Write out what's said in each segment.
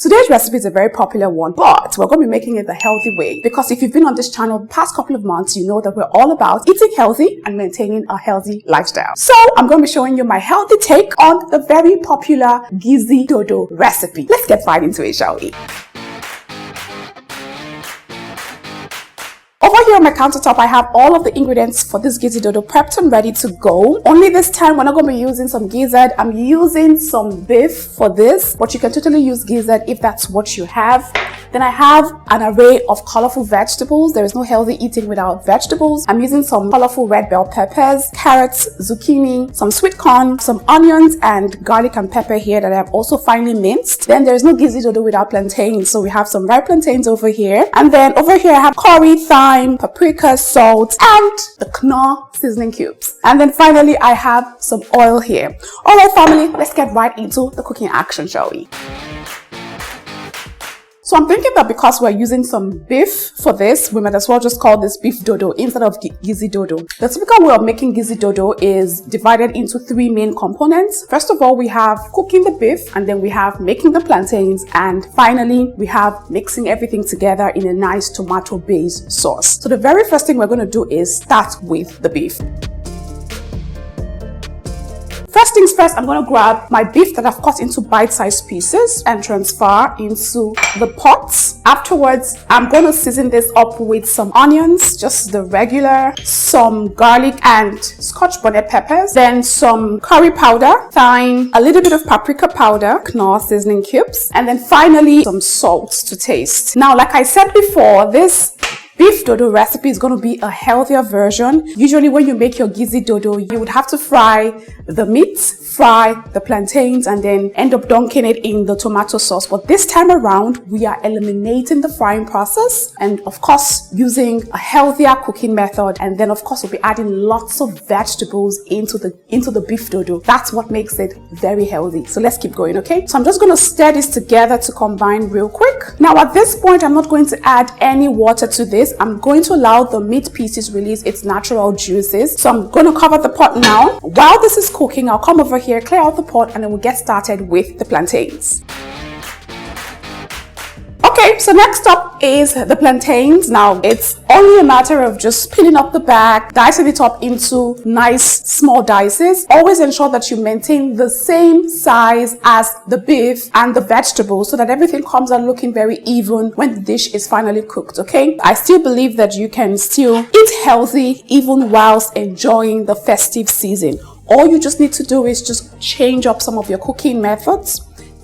Today's recipe is a very popular one, but we're going to be making it the healthy way, because if you've been on this channel the past couple of months, you know that we're all about eating healthy and maintaining a healthy lifestyle. So I'm going to be showing you my healthy take on the very popular Gizidodo recipe. Let's get right into it, shall we? Over here on my countertop, I have all of the ingredients for this Gizidodo prepped and ready to go. Only this time, we're not going to be using some gizzard. I'm using some beef for this, but you can totally use gizzard if that's what you have. Then I have an array of colorful vegetables. There is no healthy eating without vegetables. I'm using some colorful red bell peppers, carrots, zucchini, some sweet corn, some onions, and garlic and pepper here that I have also finely minced. Then there is no Gizidodo without plantains, so we have some ripe plantains over here. And then over here I have curry, thyme, paprika, salt, and the Knorr seasoning cubes. And then finally I have some oil here. All right, family, let's get right into the cooking action, shall we? So I'm thinking that because we're using some beef for this, we might as well just call this beef dodo instead of Gizidodo. The typical way of making Gizidodo is divided into three main components. First of all, we have cooking the beef, and then we have making the plantains, and finally we have mixing everything together in a nice tomato-based sauce. So the very first thing we're going to do is start with the beef. First things first, I'm going to grab my beef that I've cut into bite-sized pieces and transfer into the pot. Afterwards, I'm going to season this up with some onions, just the regular, some garlic and scotch bonnet peppers, then some curry powder, thyme, a little bit of paprika powder, Knorr seasoning cubes, and then finally some salt to taste. Now, like I said before, this beef dodo recipe is going to be a healthier version. Usually when you make your Gizidodo, you would have to fry the meat, fry the plantains, and then end up dunking it in the tomato sauce. But this time around, we are eliminating the frying process and of course using a healthier cooking method. And then of course we'll be adding lots of vegetables into the beef dodo. That's what makes it very healthy. So let's keep going, okay? So I'm just going to stir this together to combine real quick. Now at this point, I'm not going to add any water to this. I'm going to allow the meat pieces release its natural juices. So I'm going to cover the pot now. While this is cooking, I'll come over here, clear out the pot, and then we'll get started with the plantains. Okay, so next up is the plantains. Now, it's only a matter of just peeling up the back, dicing it up into nice small dices. Always ensure that you maintain the same size as the beef and the vegetables so that everything comes out looking very even when the dish is finally cooked, okay? I still believe that you can still eat healthy even whilst enjoying the festive season. All you just need to do is just change up some of your cooking methods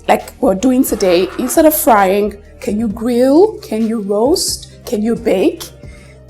like we're doing today. Instead of frying, can you grill? Can you roast? Can you bake?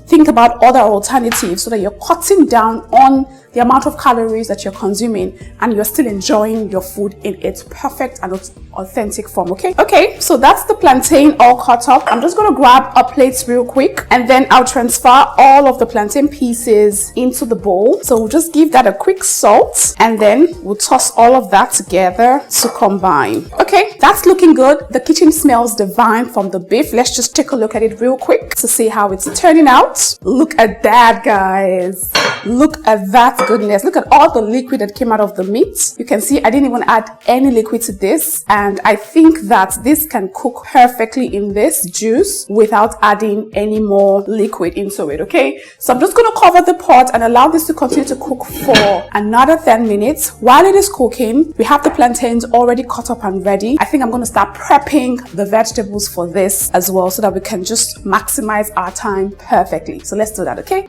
Think about other alternatives so that you're cutting down on the amount of calories that you're consuming and you're still enjoying your food in its perfect and authentic form, okay? Okay, so that's the plantain all cut up. I'm just going to grab a plate real quick and then I'll transfer all of the plantain pieces into the bowl. So we'll just give that a quick salt and then we'll toss all of that together to combine. Okay, that's looking good. The kitchen smells divine from the beef. Let's just take a look at it real quick to see how it's turning out. Look at that, guys. Look at that goodness. Look at all the liquid that came out of the meat. You can see I didn't even add any liquid to this, and I think that this can cook perfectly in this juice without adding any more liquid into it, okay? So I'm just going to cover the pot and allow this to continue to cook for another 10 minutes. While it is cooking, we have the plantains already cut up and ready. I think I'm going to start prepping the vegetables for this as well so that we can just maximize our time perfectly. So let's do that, okay?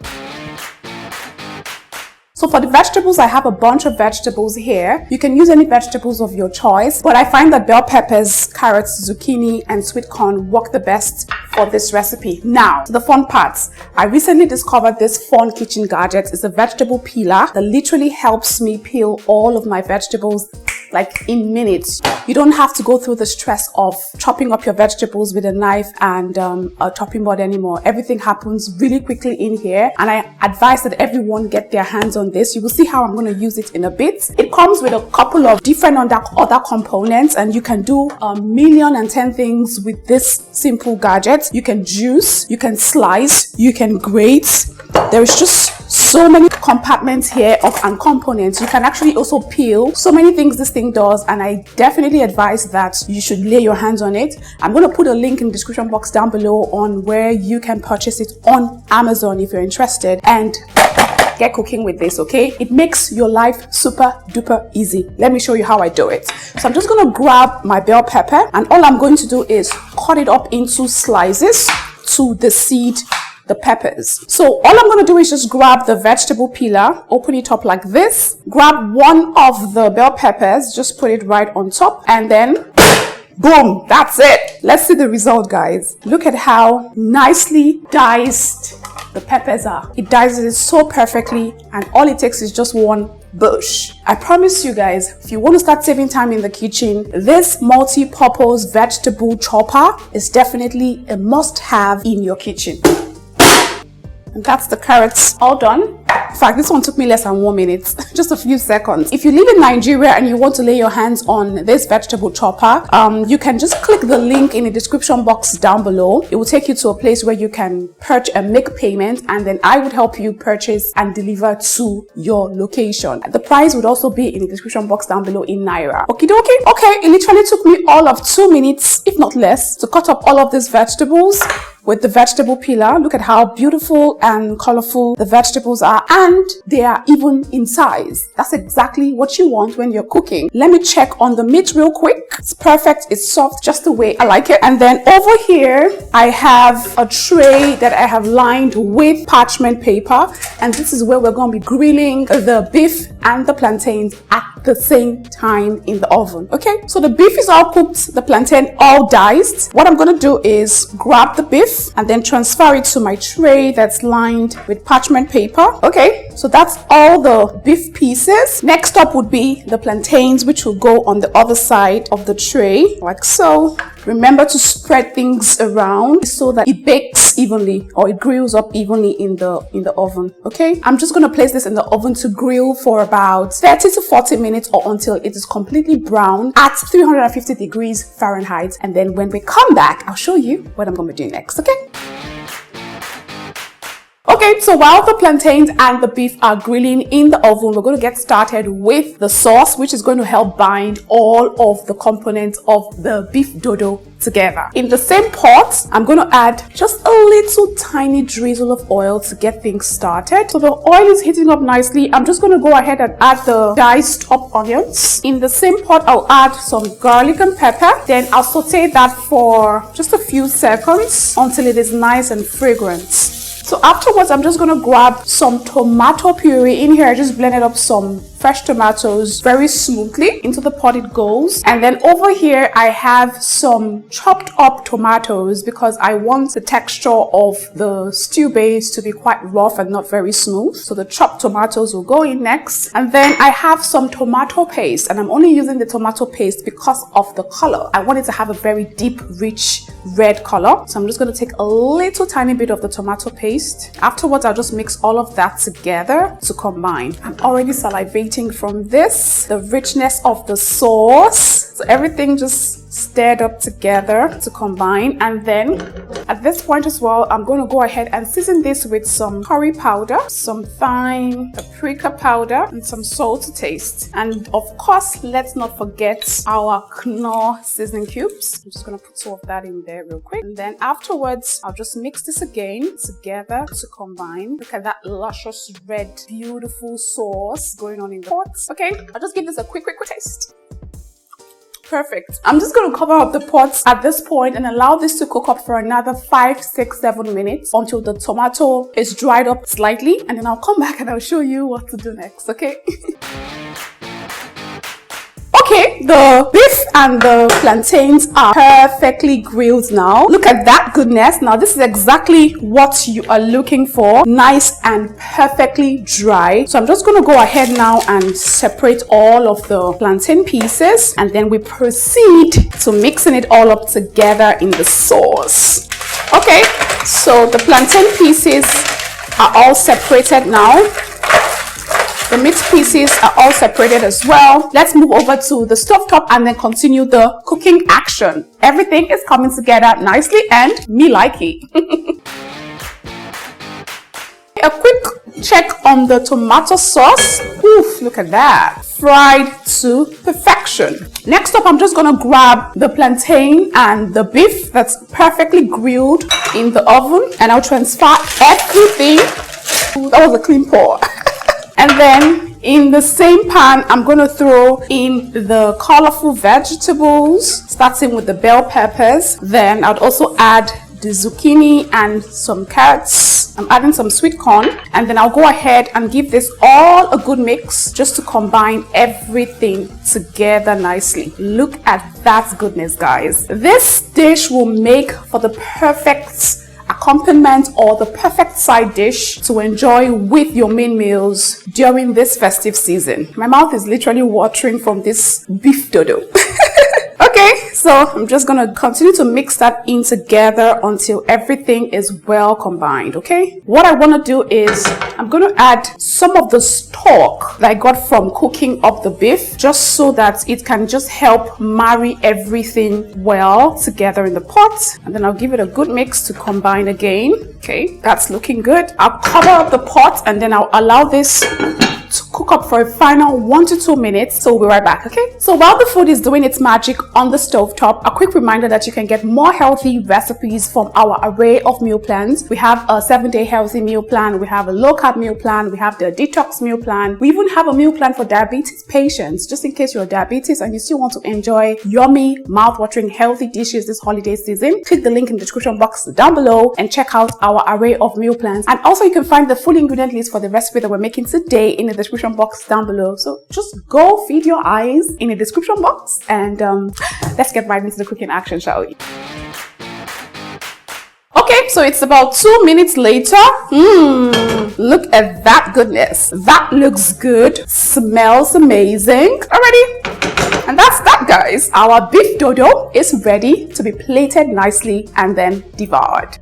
So for the vegetables, I have a bunch of vegetables here. You can use any vegetables of your choice, but I find that bell peppers, carrots, zucchini, and sweet corn work the best for this recipe. Now, to the fun parts. I recently discovered this fun kitchen gadget. It's a vegetable peeler that literally helps me peel all of my vegetables like in minutes. You don't have to go through the stress of chopping up your vegetables with a knife and a chopping board anymore. Everything happens really quickly in here, and I advise that everyone get their hands on this. You will see how I'm going to use it in a bit. It comes with a couple of different other components, and you can do 1,000,010 things with this simple gadget. You can juice, you can slice, you can grate. There is just so many compartments here and components. You can actually also peel. So many things this thing does, and I definitely advise that you should lay your hands on it. I'm going to put a link in the description box down below on where you can purchase it on Amazon if you're interested, and get cooking with this, okay? It makes your life super duper easy. Let me show you how I do it. So I'm just going to grab my bell pepper, and all I'm going to do is cut it up into slices to seed the peppers. So all I'm going to do is just grab the vegetable peeler, open it up like this, grab one of the bell peppers, just put it right on top, and then boom, that's it. Let's see the result, guys. Look at how nicely diced the peppers are. It dices it so perfectly, and all it takes is just one bush. I promise you guys, if you want to start saving time in the kitchen, this multi-purpose vegetable chopper is definitely a must-have in your kitchen. And that's the carrots all done. In fact, this one took me less than 1 minute, just a few seconds. If you live in Nigeria and you want to lay your hands on this vegetable chopper, you can just click the link in the description box down below. It will take you to a place where you can purchase and make payment, and then I would help you purchase and deliver to your location. The price would also be in the description box down below in Naira. Okie dokie. Okay, it literally took me all of 2 minutes, if not less, to cut up all of these vegetables with the vegetable peeler. Look at how beautiful and colorful the vegetables are, and they are even in size. That's exactly what you want when you're cooking. Let me check on the meat real quick. It's perfect. It's soft, just the way I like it. And then over here, I have a tray that I have lined with parchment paper, and this is where we're going to be grilling the beef and the plantains at the same time in the oven. Okay, so the beef is all cooked, the plantain all diced. What I'm going to do is grab the beef and then transfer it to my tray that's lined with parchment paper. Okay, so that's all the beef pieces. Next up would be the plantains, which will go on the other side of the tray, like so. Remember to spread things around so that it bakes evenly, or it grills up evenly in the oven. Okay, I'm just going to place this in the oven to grill for about 30 to 40 minutes, or until it is completely brown at 350 degrees Fahrenheit. And then when we come back, I'll show you what I'm going to do next. Okay. Okay, so while the plantains and the beef are grilling in the oven, we're going to get started with the sauce, which is going to help bind all of the components of the beef dodo together. In the same pot, I'm going to add just a little tiny drizzle of oil to get things started. So the oil is heating up nicely. I'm just going to go ahead and add the diced up onions. In the same pot, I'll add some garlic and pepper. Then I'll saute that for just a few seconds until it is nice and fragrant. So afterwards, I'm just going to grab some tomato puree. In here, I just blended up some fresh tomatoes very smoothly. Into the pot it goes. And then over here, I have some chopped up tomatoes because I want the texture of the stew base to be quite rough and not very smooth. So the chopped tomatoes will go in next. And then I have some tomato paste, and I'm only using the tomato paste because of the color. I want it to have a very deep, rich red color. So I'm just going to take a little tiny bit of the tomato paste. Afterwards, I'll just mix all of that together to combine. I'm already salivating from this, the richness of the sauce. So everything just stirred up together to combine. And then at this point as well, I'm going to go ahead and season this with some curry powder, some thyme, paprika powder, and some salt to taste. And of course, let's not forget our Knorr seasoning cubes. I'm just going to put some of that in there real quick. And then afterwards, I'll just mix this again together to combine. Look at that luscious red, beautiful sauce going on in the pot. Okay, I'll just give this a quick taste. Perfect. I'm just going to cover up the pot at this point and allow this to cook up for another 5, 6, 7 minutes until the tomato is dried up slightly, and then I'll come back and I'll show you what to do next, okay? Okay, the beef and the plantains are perfectly grilled now. Look at that goodness. Now this is exactly what you are looking for. Nice and perfectly dry. So I'm just going to go ahead now and separate all of the plantain pieces, and then we proceed to mixing it all up together in the sauce. Okay, so the plantain pieces are all separated now. The meat pieces are all separated as well. Let's move over to the stovetop and then continue the cooking action. Everything is coming together nicely and me like it. A quick check on the tomato sauce. Oof, look at that. Fried to perfection. Next up, I'm just gonna grab the plantain and the beef that's perfectly grilled in the oven, and I'll transfer everything. Ooh, that was a clean pour. And then in the same pan, I'm going to throw in the colorful vegetables, starting with the bell peppers. Then I'd also add the zucchini and some carrots. I'm adding some sweet corn, and then I'll go ahead and give this all a good mix just to combine everything together nicely. Look at that goodness, guys. This dish will make for the perfect accompaniment or the perfect side dish to enjoy with your main meals during this festive season. My mouth is literally watering from this beef dodo. Okay, so I'm just gonna continue to mix that in together until everything is well combined. Okay, what I want to do is I'm gonna add some of the stock that I got from cooking up the beef, just so that it can just help marry everything well together in the pot, and then I'll give it a good mix to combine again. Okay, that's looking good. I'll cover up the pot and then I'll allow this to cook up for a final 1 to 2 minutes. So we'll be right back. Okay, so while the food is doing its magic on the stove top, a quick reminder that you can get more healthy recipes from our array of meal plans. We have a 7-day healthy meal plan, we have a low carb meal plan, we have the detox meal plan, we even have a meal plan for diabetes patients, just in case you're diabetes and you still want to enjoy yummy, mouth-watering healthy dishes this holiday season. Click the link in the description box down below and check out our array of meal plans. And also you can find the full ingredient list for the recipe that we're making today in the description box down below. So just go feed your eyes in the description box, and let's get right into the cooking action, shall we? Okay, so it's about 2 minutes later. Look at that goodness. That looks good, smells amazing already. And that's that, guys. Our beef dodo is ready to be plated nicely and then devoured.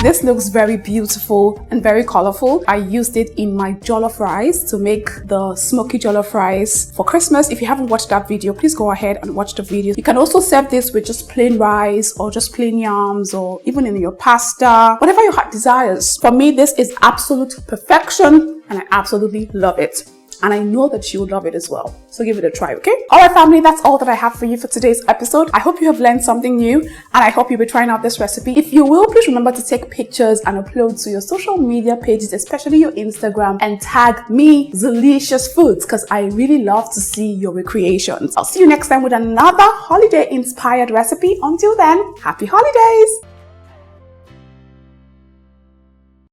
This looks very beautiful and very colorful. I used it in my jollof rice to make the smoky jollof rice for Christmas. If you haven't watched that video, please go ahead and watch the video. You can also serve this with just plain rice or just plain yams, or even in your pasta, whatever your heart desires. For me, this is absolute perfection and I absolutely love it. And I know that you will love it as well. So give it a try, okay? All right, family, that's all that I have for you for today's episode. I hope you have learned something new, and I hope you'll be trying out this recipe. If you will, please remember to take pictures and upload to your social media pages, especially your Instagram, and tag me, Zeelicious Foods, because I really love to see your recreations. I'll see you next time with another holiday-inspired recipe. Until then, happy holidays!